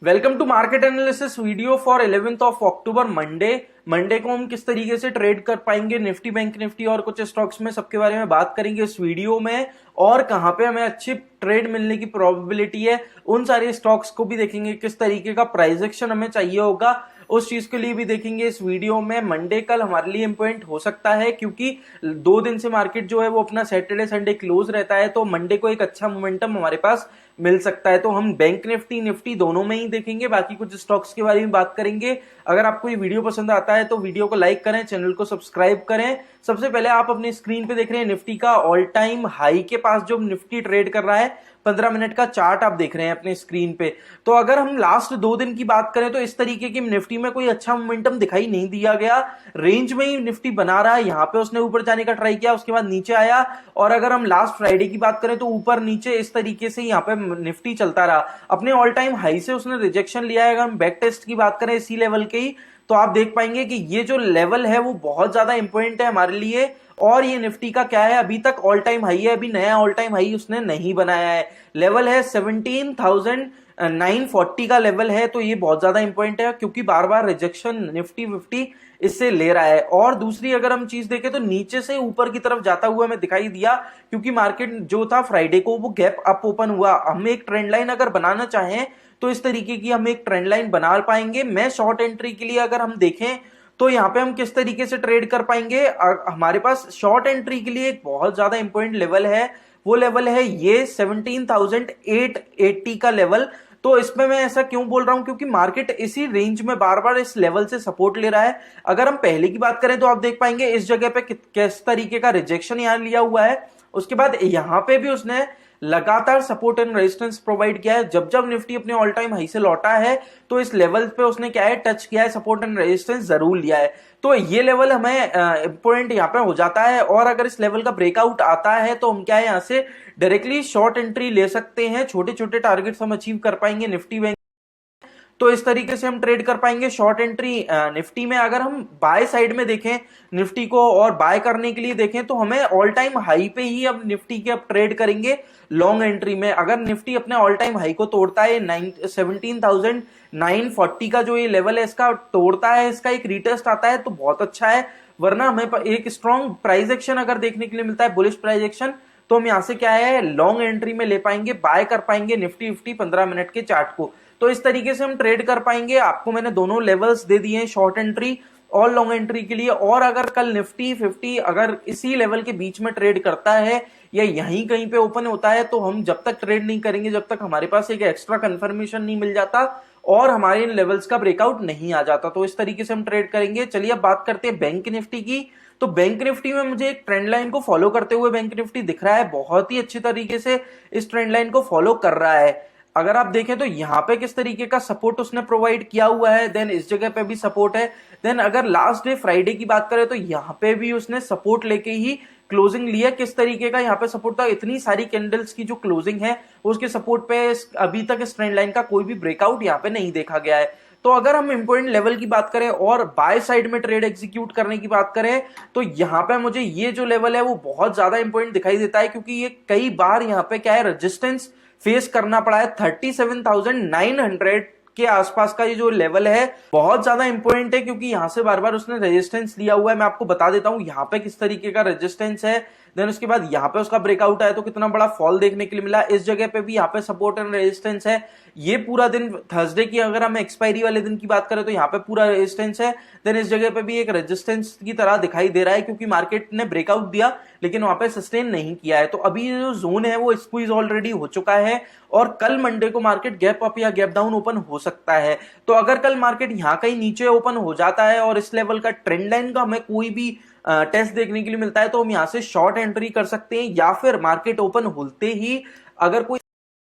Welcome to market analysis video for 11th of October Monday को हम किस तरीके से ट्रेड कर पाएंगे निफ्टी बैंक निफ्टी और कुछ स्टॉक्स में सबके बारे में बात करेंगे इस वीडियो में। और कहां पे हमें अच्छी ट्रेड मिलने की प्रोबेबिलिटी है उन सारे स्टॉक्स को भी देखेंगे, किस तरीके का प्राइस एक्शन हमें चाहिए होगा उस चीज के लिए भी देखेंगे इस वीडियो में। मंडे कल हमारे लिए इंपॉर्टेंट हो सकता है क्योंकि 2 दिन से मार्केट जो है वो अपना सैटरडे संडे क्लोज रहता है, तो मंडे को एक अच्छा मोमेंटम हमारे पास मिल सकता है। तो हम बैंक निफ्टी दोनों में ही देखेंगे, बाकी कुछ स्टॉक्स के बारे में बात करेंगे। अगर आपको ये वीडियो पसंद आता है तो वीडियो को लाइक करें, चैनल को सब्सक्राइब करें। सबसे पहले आप अपनी स्क्रीन पे देख रहे हैं निफ्टी का ऑल टाइम हाई के पास जो निफ्टी ट्रेड कर रहा है, 15 मिनट का चार्ट आप देख रहे हैं अपने स्क्रीन पे। तो अगर हम लास्ट 2 दिन की बात करें तो इस तरीके की निफ्टी में कोई अच्छा मोमेंटम दिखाई नहीं दिया गया, रेंज में ही निफ्टी बना रहा है। यहाँ पे उसने ऊपर जाने का ट्राई किया, उसके बाद नीचे आया। और अगर हम लास्ट फ्राइडे की बात करें तो ऊपर नीचे इस तरीके से यहाँ पे निफ्टी चलता रहा। अपने ऑल टाइम हाई से उसने रिजेक्शन लिया है। अगर हम बैक टेस्ट की बात करें इसी लेवल के ही, तो आप देख पाएंगे कि ये जो लेवल है वो बहुत ज्यादा इंपॉर्टेंट है हमारे लिए। और ये निफ्टी का क्या है, अभी तक ऑल टाइम हाई है, अभी नया ऑल टाइम हाई उसने नहीं बनाया है। लेवल है 17,940 का लेवल है, तो ये बहुत ज्यादा इंपॉर्टेंट है क्योंकि बार बार रिजेक्शन निफ्टी 50 इससे ले रहा है। और दूसरी अगर हम चीज देखें तो नीचे से ऊपर की तरफ जाता हुआ हमें दिखाई दिया क्योंकि मार्केट जो था फ्राइडे को वो गैप अप ओपन हुआ। हम एक ट्रेंड लाइन अगर बनाना चाहें तो इस तरीके की हम एक ट्रेंड लाइन बना पाएंगे। मैं शॉर्ट एंट्री के लिए अगर हम देखें तो यहाँ पे हम किस तरीके से ट्रेड कर पाएंगे, हमारे पास शॉर्ट एंट्री के लिए एक बहुत ज्यादा इंपॉर्टेंट लेवल है, वो लेवल है ये 17,880 का लेवल। तो इसमें मैं ऐसा क्यों बोल रहा हूं, क्योंकि मार्केट इसी रेंज में बार बार इस लेवल से सपोर्ट ले रहा है। अगर हम पहले की बात करें तो आप देख पाएंगे इस जगह पे किस तरीके का रिजेक्शन यहां लिया हुआ है। उसके बाद यहां पे भी उसने लगातार सपोर्ट एंड रेजिस्टेंस प्रोवाइड किया है। जब जब निफ्टी अपने ऑल टाइम हाई से लौटा है तो इस लेवल पे उसने क्या है, टच किया है, सपोर्ट एंड रेजिस्टेंस जरूर लिया है। तो ये लेवल हमें इंपॉर्टेंट यहाँ पे हो जाता है। और अगर इस लेवल का ब्रेकआउट आता है तो हम क्या है, यहाँ से डायरेक्टली शॉर्ट एंट्री ले सकते हैं। छोटे छोटे टारगेट्स हम अचीव कर पाएंगे निफ्टी बैंक, तो इस तरीके से हम ट्रेड कर पाएंगे शॉर्ट एंट्री निफ्टी में। अगर हम बाय साइड में देखें निफ्टी को और बाय करने के लिए देखें तो हमें ऑल टाइम हाई पे ही अब निफ्टी के अब ट्रेड करेंगे लॉन्ग एंट्री में। अगर निफ्टी अपने ऑल टाइम हाई को तोड़ता है 17,940 का जो ये लेवल है इसका तोड़ता है, इसका एक रीटेस्ट आता है तो बहुत अच्छा है। वरना हमें एक स्ट्रॉन्ग प्राइस एक्शन अगर देखने के लिए मिलता है, बुलिश प्राइस एक्शन, तो हम यहाँ से क्या है लॉन्ग एंट्री में ले पाएंगे, बाय कर पाएंगे निफ्टी 50 15 मिनट के चार्ट को। तो इस तरीके से हम ट्रेड कर पाएंगे। आपको मैंने दोनों लेवल्स दे दिए हैं शॉर्ट एंट्री और लॉन्ग एंट्री के लिए। और अगर कल निफ्टी 50 अगर इसी लेवल के बीच में ट्रेड करता है या यहीं कहीं पे ओपन होता है तो हम जब तक ट्रेड नहीं करेंगे जब तक हमारे पास एक एक्स्ट्रा कंफर्मेशन नहीं मिल जाता और हमारे इन लेवल्स का ब्रेकआउट नहीं आ जाता। तो इस तरीके से हम ट्रेड करेंगे। चलिए अब बात करते हैं बैंक निफ्टी की। तो बैंक निफ्टी में मुझे एक ट्रेंड लाइन को फॉलो करते हुए बैंक निफ्टी दिख रहा है, बहुत ही अच्छी तरीके से इस ट्रेंड लाइन को फॉलो कर रहा है। अगर आप देखें तो यहाँ पे किस तरीके का सपोर्ट उसने प्रोवाइड किया हुआ है, देन इस जगह पे भी सपोर्ट है। देन अगर लास्ट डे फ्राइडे की बात करें तो यहाँ पे भी उसने सपोर्ट लेके ही क्लोजिंग लिया। किस तरीके का यहाँ पे सपोर्ट था, इतनी सारी कैंडल्स की जो क्लोजिंग है उसके सपोर्ट पे अभी तक इस ट्रेंड लाइन का कोई भी ब्रेकआउट यहाँ पे नहीं देखा गया है। तो अगर हम इंपॉर्टेंट लेवल की बात करें और बाय साइड में ट्रेड एग्जीक्यूट करने की बात करें तो यहाँ पे मुझे ये जो लेवल है वो बहुत ज्यादा इंपॉर्टेंट दिखाई देता है क्योंकि ये कई बार यहाँ पे क्या है रेजिस्टेंस फेस करना पड़ा है। 37,900 के आसपास का ये जो लेवल है बहुत ज्यादा इंपॉर्टेंट है क्योंकि यहां से बार बार उसने रेजिस्टेंस लिया हुआ है। मैं आपको बता देता हूं यहाँ पे किस तरीके का रेजिस्टेंस है, देन उसके बाद यहाँ पे उसका ब्रेकआउट आया तो कितना बड़ा फॉल देखने के लिए मिला। इस जगह पे भी यहाँ पे सपोर्ट एंड रेजिस्टेंस है। ये पूरा दिन थर्सडे की अगर हम एक्सपायरी वाले दिन की बात करें तो यहाँ पे पूरा रेजिस्टेंस है। देन इस जगह पे भी एक रेजिस्टेंस की तरह दिखाई दे रहा है क्योंकि मार्केट ने ब्रेकआउट दिया लेकिन वहां पे सस्टेन नहीं किया है। तो अभी जो जोन है वो स्क्वीज ऑलरेडी हो चुका है और कल मंडे को मार्केट गैप अप या गैप डाउन ओपन हो सकता है। तो अगर कल मार्केट यहाँ कहीं नीचे ओपन हो जाता है और इस लेवल का ट्रेंड लाइन का हमें कोई भी टेस्ट देखने के लिए मिलता है तो हम यहाँ से शॉर्ट एंट्री कर सकते हैं, या फिर मार्केट ओपन होते ही अगर कोई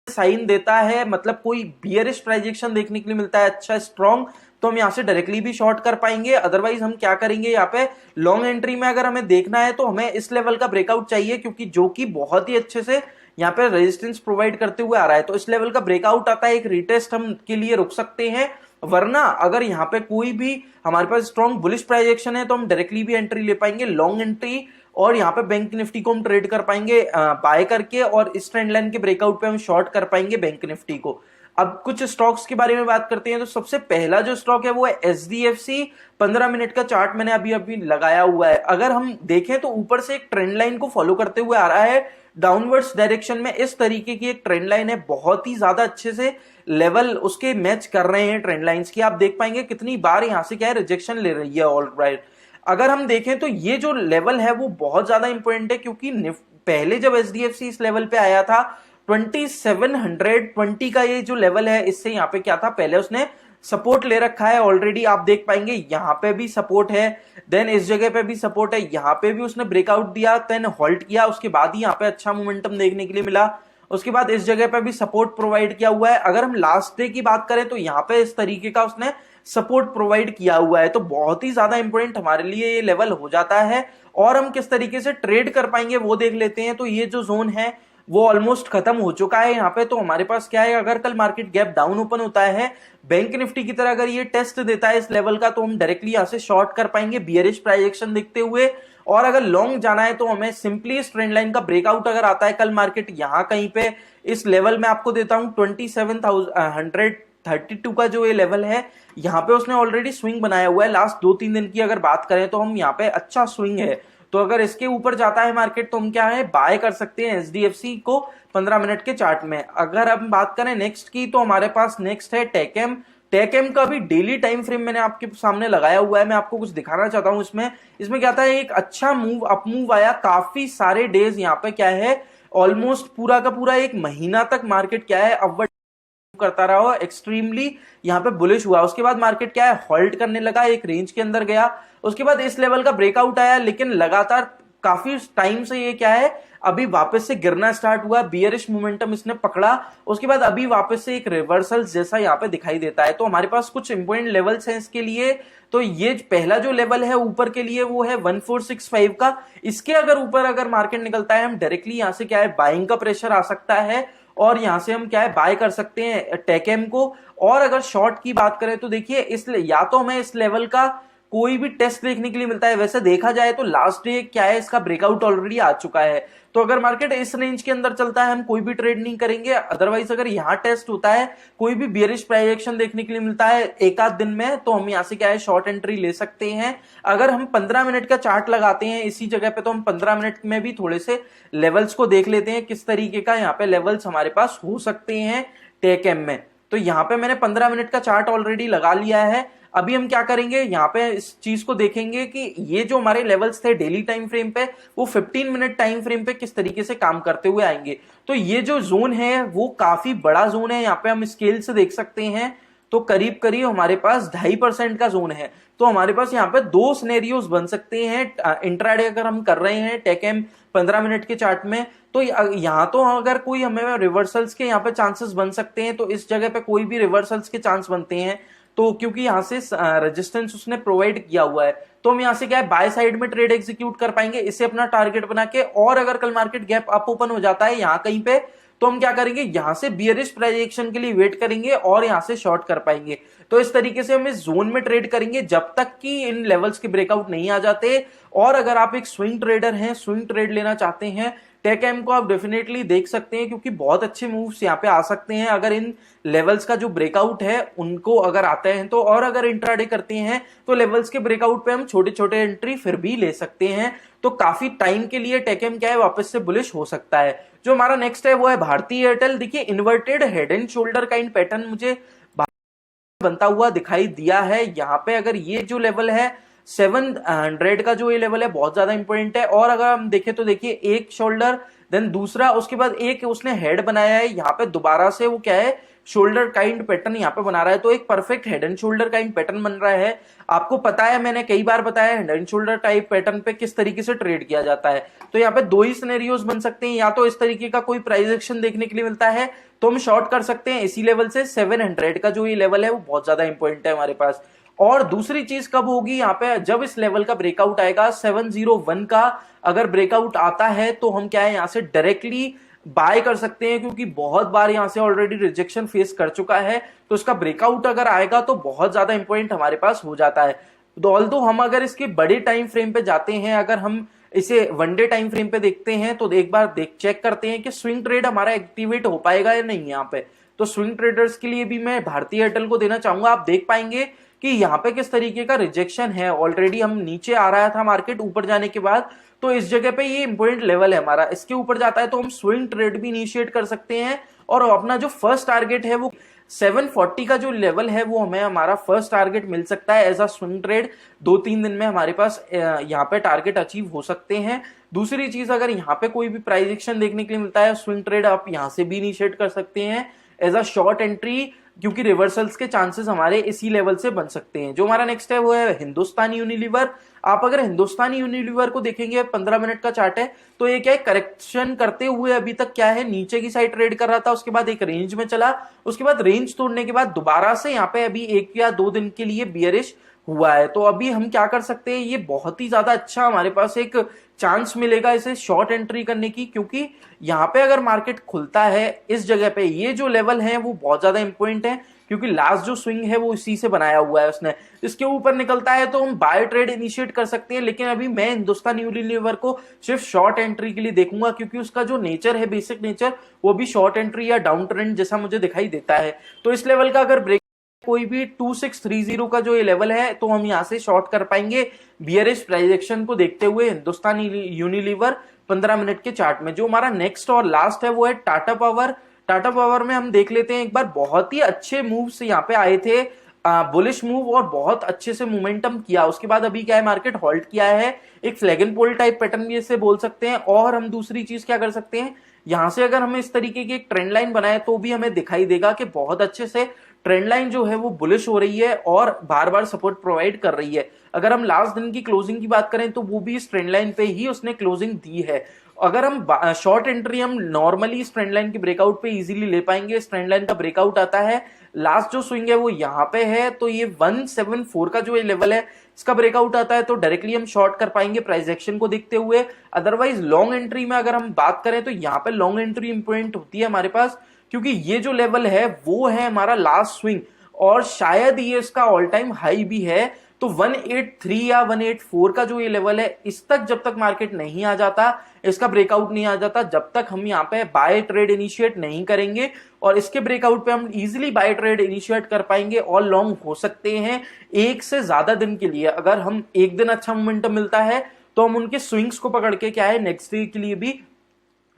साइन देता है, मतलब कोई बियरिश प्राइजेक्शन देखने के लिए मिलता है अच्छा स्ट्रॉन्ग, तो हम यहाँ से डायरेक्टली भी शॉर्ट कर पाएंगे। अदरवाइज हम क्या करेंगे, यहाँ पे लॉन्ग एंट्री में अगर हमें देखना है तो हमें इस लेवल का ब्रेकआउट चाहिए क्योंकि जो कि बहुत ही अच्छे से यहाँ पे रेजिस्टेंस प्रोवाइड करते हुए आ रहा है। तो इस लेवल का ब्रेकआउट आता है, एक रिटेस्ट हम के लिए रुक सकते हैं। वरना अगर यहाँ पे कोई भी हमारे पास स्ट्रॉन्ग बुलिश प्राइजेक्शन है तो हम डायरेक्टली भी एंट्री ले पाएंगे लॉन्ग एंट्री, और यहाँ पे बैंक निफ्टी को हम ट्रेड कर पाएंगे बाय करके, और इस ट्रेंड लाइन के ब्रेकआउट पे हम शॉर्ट कर पाएंगे बैंक निफ्टी को। अब कुछ स्टॉक्स के बारे में बात करते हैं। तो सबसे पहला जो स्टॉक है वो है एचडीएफसी। 15 मिनट का चार्ट मैंने अभी अभी लगाया हुआ है। अगर हम देखें तो ऊपर से एक ट्रेंड लाइन को फॉलो करते हुए आ रहा है डाउनवर्ड्स डायरेक्शन में। इस तरीके की एक ट्रेंड लाइन है, बहुत ही ज्यादा अच्छे से लेवल उसके मैच कर रहे हैं ट्रेंड लाइंस की। आप देख पाएंगे कितनी बार यहां से क्या है रिजेक्शन ले रही है ऑल राइट। अगर हम देखें तो ये जो लेवल है वो बहुत ज्यादा इंपॉर्टेंट है, क्योंकि पहले जब एचडीएफसी इस लेवल पे आया था 2720 का ये जो लेवल है, इससे यहाँ पे क्या था, पहले उसने सपोर्ट ले रखा है ऑलरेडी। आप देख पाएंगे यहाँ पे भी सपोर्ट है, देन इस जगह पे भी सपोर्ट है, यहाँ पे भी उसने ब्रेकआउट दिया, देन होल्ड किया, उसके बाद ही यहाँ पे अच्छा मोमेंटम देखने के लिए मिला। उसके बाद इस जगह पे भी सपोर्ट प्रोवाइड किया हुआ है। अगर हम लास्ट डे की बात करें तो यहाँ पे इस तरीके का उसने सपोर्ट प्रोवाइड किया हुआ है। तो बहुत ही ज्यादा इंपॉर्टेंट हमारे लिए ये लेवल हो जाता है। और हम किस तरीके से ट्रेड कर पाएंगे वो देख लेते हैं। तो ये जो जोन है वो ऑलमोस्ट खत्म हो चुका है यहाँ पे। तो हमारे पास क्या है, अगर कल मार्केट गैप डाउन ओपन होता है बैंक निफ्टी की तरह, अगर ये टेस्ट देता है इस लेवल का, तो हम डायरेक्टली यहां से शॉर्ट कर पाएंगे बियरिश प्राइजेक्शन देखते हुए। और अगर लॉन्ग जाना है तो हमें सिंपली इस ट्रेंड लाइन का ब्रेकआउट अगर आता है कल मार्केट यहां कहीं पे इस लेवल में, आपको देता हूं 27,132 का जो ये लेवल है, यहाँ पे उसने ऑलरेडी स्विंग बनाया हुआ है। लास्ट 2-3 दिन की अगर बात करें तो हम यहाँ पे अच्छा स्विंग है। तो अगर इसके ऊपर जाता है मार्केट तो हम क्या है बाय कर सकते हैं एचडीएफसी को 15 मिनट के चार्ट में। अगर हम बात करें नेक्स्ट की तो हमारे पास नेक्स्ट है टेकेम। टेकेम का भी डेली टाइम फ्रेम मैंने आपके सामने लगाया हुआ है, मैं आपको कुछ दिखाना चाहता हूं। इसमें क्या था, एक अच्छा मूव अप मूव आया, काफी सारे डेज यहाँ पे क्या है, ऑलमोस्ट पूरा का पूरा एक महीना तक मार्केट क्या है अपवर्ड करता रहा, एक्सट्रीमली यहाँ पे बुलिश हुआ। उसके बाद मार्केट क्या है होल्ड करने लगा, एक रेंज के अंदर गया, उसके बाद इस लेवल का ब्रेकआउट आया, लेकिन लगातार काफी टाइम से ये क्या है अभी वापस से गिरना स्टार्ट हुआ, बियरिश मोमेंटम इसने पकड़ा, उसके बाद अभी वापस से एक रिवर्सल जैसा यहाँ पे दिखाई देता है। तो हमारे पास कुछ इंपॉर्टेंट लेवल्स हैं इसके लिए। तो ये पहला जो लेवल है ऊपर के लिए वो है 1465 का। इसके अगर ऊपर अगर मार्केट निकलता है हम डायरेक्टली यहाँ से क्या है बाइंग का प्रेशर आ सकता है, और यहां से हम क्या है बाय कर सकते हैं टेकेम को। और अगर शॉर्ट की बात करें तो देखिए या तो हमें इस लेवल का कोई भी टेस्ट देखने के लिए मिलता है। वैसे देखा जाए तो लास्ट डे क्या है इसका ब्रेकआउट ऑलरेडी आ चुका है। तो अगर मार्केट इस रेंज के अंदर चलता है हम कोई भी ट्रेड नहीं करेंगे। अदरवाइज अगर यहाँ टेस्ट होता है, कोई भी बियरिश प्राइजेक्शन देखने के लिए मिलता है एक आध दिन में, तो हम यहाँ से क्या है शॉर्ट एंट्री ले सकते हैं। अगर हम 15 मिनट का चार्ट लगाते हैं इसी जगह पे, तो हम 15 मिनट में भी थोड़े से लेवल्स को देख लेते हैं किस तरीके का यहाँ पे लेवल्स हमारे पास हो सकते हैं टेकेम में। तो यहाँ पे मैंने 15 मिनट का चार्ट ऑलरेडी लगा लिया है। अभी हम क्या करेंगे, यहाँ पे इस चीज को देखेंगे कि ये जो हमारे लेवल्स थे डेली टाइम फ्रेम पे, वो 15 मिनट टाइम फ्रेम पे किस तरीके से काम करते हुए आएंगे। तो ये जो जोन है वो काफी बड़ा जोन है, यहाँ पे हम स्केल से देख सकते हैं। तो करीब करीब हमारे पास 2.5% का जोन है। तो हमारे पास यहाँ पे दो सिनेरियोज बन सकते हैं इंट्राडे अगर हम कर रहे हैं टेकेम 15 मिनट के चार्ट में। तो यहाँ तो अगर कोई हमें रिवर्सल्स के यहाँ पे चांसेस बन सकते हैं, तो इस जगह पे कोई भी रिवर्सल्स के चांस बनते हैं, तो क्योंकि यहां से रेजिस्टेंस उसने प्रोवाइड किया हुआ है, तो हम यहां से क्या है बाय साइड में ट्रेड एग्जीक्यूट कर पाएंगे इसे अपना टारगेट बना के। और अगर कल मार्केट गैप अप ओपन हो जाता है यहां कहीं पे, तो हम क्या करेंगे यहां से बियरिश प्राइजेक्शन के लिए वेट करेंगे और यहां से शॉर्ट कर पाएंगे। तो इस तरीके से हम इस जोन में ट्रेड करेंगे जब तक कि इन लेवल्स के ब्रेकआउट नहीं आ जाते। और अगर आप एक स्विंग ट्रेडर हैं, स्विंग ट्रेड लेना चाहते हैं, टेकेम को आप डेफिनेटली देख सकते हैं, क्योंकि बहुत अच्छे मूव्स यहाँ पे आ सकते हैं अगर इन लेवल्स का जो ब्रेकआउट है उनको अगर आते हैं तो। और अगर इंट्राडे करते हैं तो लेवल्स के ब्रेकआउट पे हम छोटे छोटे एंट्री फिर भी ले सकते हैं। तो काफी टाइम के लिए टेकेम क्या है वापस से बुलिश हो सकता है। जो हमारा नेक्स्ट है वो है भारती एयरटेल। देखिए inverted head and shoulder kind pattern मुझे बनता हुआ दिखाई दिया है। यहाँ पे अगर ये जो लेवल है 700 का जो ये लेवल है बहुत ज्यादा इंपॉर्टेंट है। और अगर हम देखें तो देखिए एक शोल्डर, देन दूसरा, उसके बाद एक उसने हेड बनाया है, यहाँ पे दोबारा से वो क्या है शोल्डर काइंड पैटर्न यहाँ पे बना रहा है। तो एक perfect head and shoulder kind pattern बन रहा है। आपको पता है मैंने कई बार बताया head and shoulder type pattern पे किस तरीके से ट्रेड किया जाता है। तो यहाँ पे दो ही सिनेरियोज बन सकते हैं, या तो इस तरीके का कोई प्राइस एक्शन देखने के लिए मिलता है तो हम शॉर्ट कर सकते हैं इसी लेवल से। 700 का जो ये लेवल है वो बहुत ज्यादा इंपॉर्टेंट है हमारे पास। और दूसरी चीज कब होगी यहाँ पे, जब इस लेवल का ब्रेकआउट आएगा 701 का अगर ब्रेकआउट आता है तो हम क्या है यहाँ से डायरेक्टली बाय कर सकते हैं, क्योंकि बहुत बार यहां से ऑलरेडी रिजेक्शन फेस कर चुका है। तो इसका ब्रेकआउट अगर आएगा तो बहुत ज्यादा इंपॉर्टेंट हमारे पास हो जाता है। ऑल्दो हम अगर इसके बड़े टाइम फ्रेम पे जाते हैं, अगर हम इसे वनडे टाइम फ्रेम पे देखते हैं तो एक बार चेक करते हैं कि स्विंग ट्रेड हमारा एक्टिवेट हो पाएगा या नहीं यहाँ पे। तो स्विंग ट्रेडर्स के लिए भी मैं भारतीय एयरटेल को देना चाहूंगा। आप देख पाएंगे कि यहाँ पे किस तरीके का रिजेक्शन है। ऑलरेडी हम नीचे आ रहा था मार्केट ऊपर जाने के बाद, तो इस जगह पे ये इंपॉर्टेंट लेवल है हमारा। इसके ऊपर जाता है तो हम स्विंग ट्रेड भी इनिशिएट कर सकते हैं और अपना जो फर्स्ट टारगेट है वो 740 का जो लेवल है वो हमें हमारा फर्स्ट टारगेट मिल सकता है एज अ स्विंग ट्रेड। 2-3 दिन में हमारे पास यहाँ पे टारगेट अचीव हो सकते हैं। दूसरी चीज, अगर यहाँ पे कोई भी प्राइस एक्शन देखने के लिए मिलता है स्विंग ट्रेड आप यहाँ से भी इनिशिएट कर सकते हैं एज अ शॉर्ट एंट्री, क्योंकि रिवर्सल्स के चांसेस हमारे इसी लेवल से बन सकते हैं। जो हमारा नेक्स्ट है वो है हिंदुस्तान यूनिलीवर। आप अगर हिंदुस्तान यूनिलीवर को देखेंगे 15 मिनट का चार्ट है तो ये क्या है, करेक्शन करते हुए अभी तक क्या है नीचे की साइड ट्रेड कर रहा था, उसके बाद एक रेंज में चला, उसके बाद रेंज तोड़ने के बाद दोबारा से यहाँ पे अभी 1 या 2 दिन के लिए बियरिश हुआ है। तो अभी हम क्या कर सकते हैं, ये बहुत ही ज्यादा अच्छा हमारे पास एक चांस मिलेगा इसे शॉर्ट एंट्री करने की, क्योंकि यहाँ पे अगर मार्केट खुलता है इस जगह पे, ये जो लेवल है वो बहुत ज्यादा इंपॉर्टेंट है, क्योंकि लास्ट जो स्विंग है वो इसी से बनाया हुआ है उसने। इसके ऊपर निकलता है तो हम बाय ट्रेड इनिशिएट कर सकते हैं, लेकिन अभी मैं हिंदुस्तान यूनिलीवर को सिर्फ शॉर्ट एंट्री के लिए देखूंगा, क्योंकि उसका जो नेचर है, बेसिक नेचर, वो भी शॉर्ट एंट्री या डाउन ट्रेंड जैसा मुझे दिखाई देता है। तो इस लेवल का अगर ब्रेक कोई भी 2630 का जो ये लेवल है तो हम यहाँ से शॉर्ट कर पाएंगे बियरिश प्राइस एक्शन को देखते हुए हिंदुस्तान यूनिलीवर 15 मिनट के चार्ट में। जो हमारा नेक्स्ट और लास्ट है वो है टाटा पावर। टाटा पावर में हम देख लेते हैं, एक बार बहुत ही अच्छे मूव्स यहाँ पे आए थे, बुलिश मूव, और बहुत अच्छे से मोमेंटम किया। उसके बाद अभी क्या है, मार्केट हॉल्ट किया है, एक flag and pole type pattern भी इसे बोल सकते हैं। और हम दूसरी चीज क्या कर सकते हैं, यहां से अगर हम इस तरीके की एक ट्रेंड लाइन बनाए तो भी हमें दिखाई देगा कि बहुत अच्छे से ट्रेंड लाइन जो है वो बुलिश हो रही है और बार बार सपोर्ट प्रोवाइड कर रही है। अगर हम लास्ट दिन की क्लोजिंग की बात करें तो वो भी इस ट्रेंड लाइन पे ही उसने क्लोजिंग दी है। अगर हम शॉर्ट एंट्री हम नॉर्मली इस ट्रेंड लाइन के ब्रेकआउट पे इजीली ले पाएंगे। इस ट्रेंड लाइन का ब्रेकआउट आता है, लास्ट जो स्विंग है वो यहाँ पे है, तो ये 174 का जो ये लेवल है इसका ब्रेकआउट आता है तो डायरेक्टली हम शॉर्ट कर पाएंगे प्राइस एक्शन को देखते हुए। अदरवाइज लॉन्ग एंट्री में अगर हम बात करें तो यहाँ पे लॉन्ग एंट्री इंपॉर्टेंट होती है हमारे पास, क्योंकि ये जो लेवल है वो है हमारा लास्ट स्विंग और शायद ये इसका ऑल टाइम हाई भी है। तो 183 या 184 का जो ये लेवल है, इस तक जब तक मार्केट नहीं आ जाता, इसका ब्रेकआउट नहीं आ जाता, जब तक हम यहाँ पे बाय ट्रेड इनिशिएट नहीं करेंगे। और इसके ब्रेकआउट पे हम इजीली बाय ट्रेड इनिशिएट कर पाएंगे और लॉन्ग हो सकते हैं 1 से ज्यादा दिन के लिए। अगर हम एक दिन अच्छा मोमेंटम मिलता है तो हम उनके स्विंग्स को पकड़ के क्या है नेक्स्ट डे के लिए भी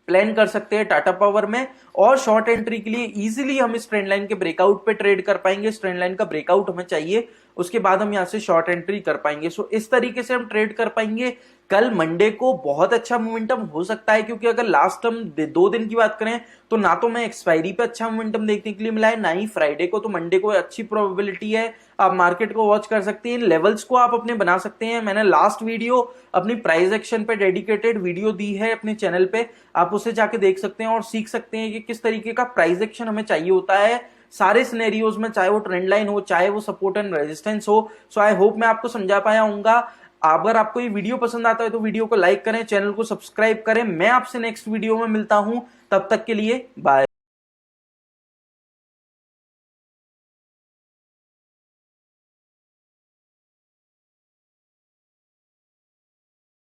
प्लान कर सकते हैं टाटा पावर में। और शॉर्ट एंट्री के लिए इजीली हम इस ट्रेंड लाइन के ब्रेकआउट पे ट्रेड कर पाएंगे। इस ट्रेंड लाइन का ब्रेकआउट हमें चाहिए, उसके बाद हम यहां से शॉर्ट एंट्री कर पाएंगे। सो इस तरीके से हम ट्रेड कर पाएंगे। कल मंडे को बहुत अच्छा मोमेंटम हो सकता है, क्योंकि अगर लास्ट हम 2 दिन की बात करें तो ना तो मैं एक्सपायरी पे अच्छा मोमेंटम देखने के लिए मिला है, ना ही फ्राइडे को। तो मंडे को अच्छी प्रोबेबिलिटी है, आप मार्केट को वॉच कर सकते हैं। लेवल्स को आप अपने बना सकते हैं। मैंने लास्ट वीडियो अपनी प्राइस एक्शन पे डेडिकेटेड वीडियो दी है अपने चैनल पे, आप उसे जाके देख सकते हैं और सीख सकते हैं कि किस तरीके का प्राइस एक्शन हमें चाहिए होता है सारे सिनेरियोज में, चाहे वो ट्रेंड लाइन हो, चाहे वो सपोर्ट एंड रेजिस्टेंस हो। सो आई होप मैं आपको समझा पाया हूंगा। अगर आपको ये वीडियो पसंद आता है तो वीडियो को लाइक करें, चैनल को सब्सक्राइब करें। मैं आपसे नेक्स्ट वीडियो में मिलता हूं, तब तक के लिए बाय।